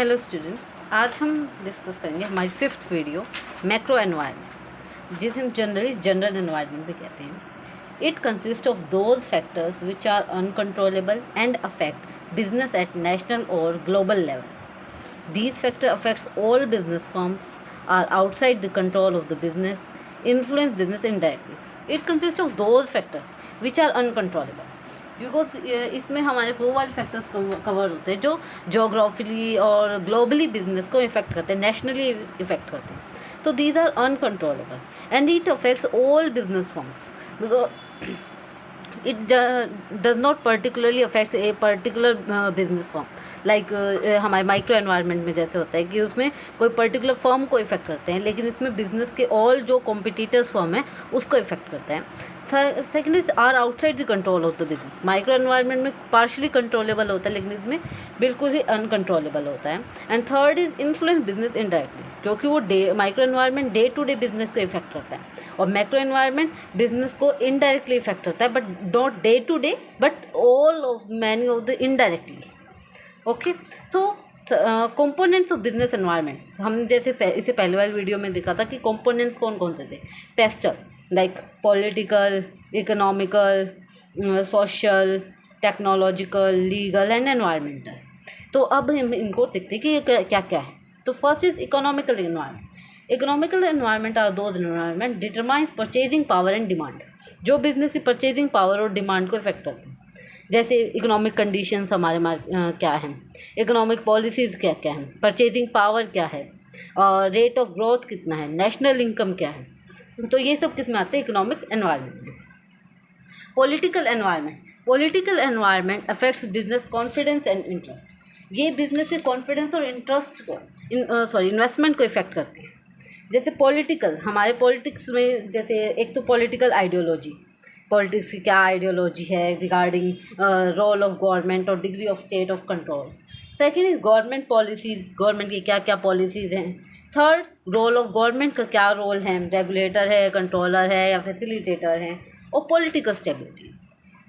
Hello students, आज हम discuss करेंगे हमारी फिफ्थ वीडियो मैक्रो एनवायरनमेंट, जिसे हम जनरल एनवायरनमेंट भी कहते हैं। It consist of those factors which are uncontrollable and affect business at national और global level. These factors affects all business firms, are outside the control of the business, influence business indirectly. It consists of those factors which are uncontrollable. Because इसमें हमारे वो वाले factors cover होते हैं जो geographically और globally business को effect करते हैं, नेशनली इफेक्ट करते हैं। तो these are uncontrollable and it affects all business firms because it does not particularly affect a particular business firm like हमारे माइक्रो एनवायरनमेंट में जैसे होता है कि उसमें कोई पर्टिकुलर फर्म को इफेक्ट करते हैं, लेकिन इसमें बिजनेस के ऑल जो कॉम्पिटिटर्स फर्म है उसको इफेक्ट करता है। Second is are outside the control of the business. Micro environment में पार्शली कंट्रोलेबल होता है, लेकिन इसमें बिल्कुल ही अनकंट्रोलेबल होता है। And third is influence business indirectly, क्योंकि वो micro environment day to day business को इफेक्ट करता है और मैक्रो एनवायरनमेंट बिजनेस को इनडायरेक्टली इफेक्ट करता है, but not day to day but all of many of the indirectly. Okay, so components of business environment, हम जैसे इससे पहले वाली वीडियो में देखा था कि कंपोनेंट्स कौन कौन से थे। Pastel like political, economical, social, technological, legal and environmental. तो अब हम इनको देखते हैं कि ये क्या क्या है। तो first is economical environment. Economical environment are those environment determines purchasing power and demand, जो बिजनेस की परचेजिंग पावर और डिमांड को इफेक्ट करते हैं। जैसे इकोनॉमिक कंडीशंस हमारे क्या हैं, इकोनॉमिक पॉलिसीज़ क्या क्या हैं, परचेजिंग पावर क्या है, रेट ऑफ ग्रोथ कितना है, नेशनल इनकम क्या है। तो ये सब किस में आते हैं, इकोनॉमिक एनवायरनमेंट में। Political environment, political environment affects business confidence and interest. ये बिजनेस के कॉन्फिडेंस और इंटरेस्ट को इन्वेस्टमेंट को इफेक्ट करती है। जैसे पॉलिटिकल, हमारे पॉलिटिक्स में जैसे एक तो पॉलिटिकल आइडियोलॉजी, पॉलिटिक्स की क्या आइडियोलॉजी है रिगार्डिंग रोल ऑफ गवर्नमेंट और degree of state of control. Second is government policies, government की क्या क्या पॉलिसीज़ हैं। थर्ड, रोल ऑफ गवर्नमेंट का क्या रोल है, रेगुलेटर है, कंट्रोलर है या फैसिलिटेटर है। और पॉलिटिकल स्टेबिलिटी,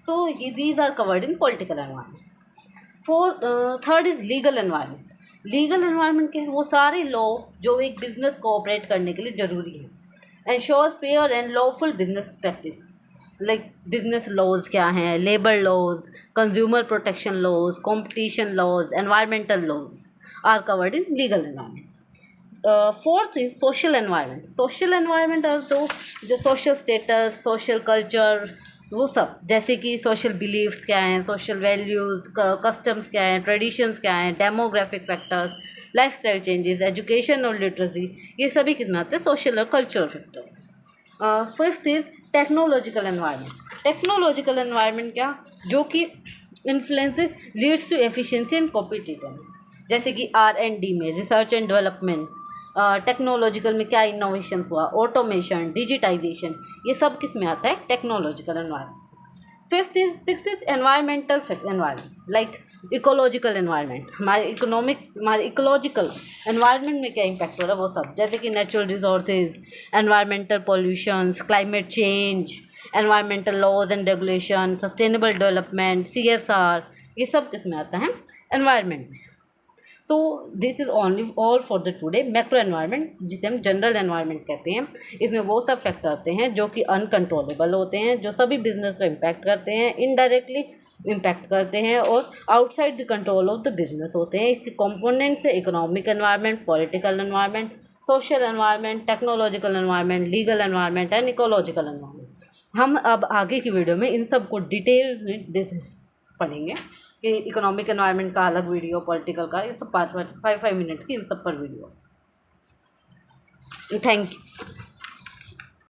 तो ये these are covered in political environment. Third is legal environment. Legal environment के वो सारे लॉ जो एक बिजनेस को ऑपरेट करने के लिए ज़रूरी है। Ensures fair and lawful business practice, like business laws क्या हैं, labour laws, consumer protection laws, competition laws, environmental laws are covered in legal environment. Fourth is social environment. Social environment are तो जो social status, social culture, वो सब जैसे कि social beliefs क्या हैं, सोशल वैल्यूज़, कस्टम्स क्या हैं, ट्रेडिशंस क्या हैं, demographic factors, lifestyle changes, education और लिटरेसी, ये सभी कितना आते हैं, सोशल और cultural factor. Fifth is technological environment. Technological environment क्या, जो कि influence leads to efficiency and competitiveness, जैसे कि R&D में रिसर्च एंड डेवलपमेंट, टेक्नोलॉजिकल में क्या इनोवेशन हुआ, ऑटोमेशन, डिजिटाइजेशन, ये सब किस में आता है, technological environment. Sixth is environmental environment, like ecological environment. हमारे इकोलॉजिकल एनवायरनमेंट में क्या इम्पैक्ट हो रहा है वो सब, जैसे कि natural resources, environmental pollutions, climate change, environmental laws and regulation, sustainable development, CSR, ये सब किस में आता है, एनवायरनमेंट में। तो this is only all for the today. Macro environment, जिसे हम जनरल एनवायरनमेंट कहते हैं, इसमें वो सब फैक्टर आते हैं जो कि अनकंट्रोलेबल होते हैं, जो सभी बिजनेस को इम्पैक्ट करते हैं, इनडायरेक्टली इम्पैक्ट करते हैं और outside the control of the business होते हैं। इसके कंपोनेंट्स है economic environment, political environment, social environment, technological environment, legal environment and ecological environment. हम अब आगे की वीडियो में इन सब को डिटेल में पढ़ेंगे कि इकोनॉमिक एनवायरनमेंट का अलग वीडियो, पॉलिटिकल का, ये सब 5-5 मिनट्स की इन सब पर वीडियो। Thank you.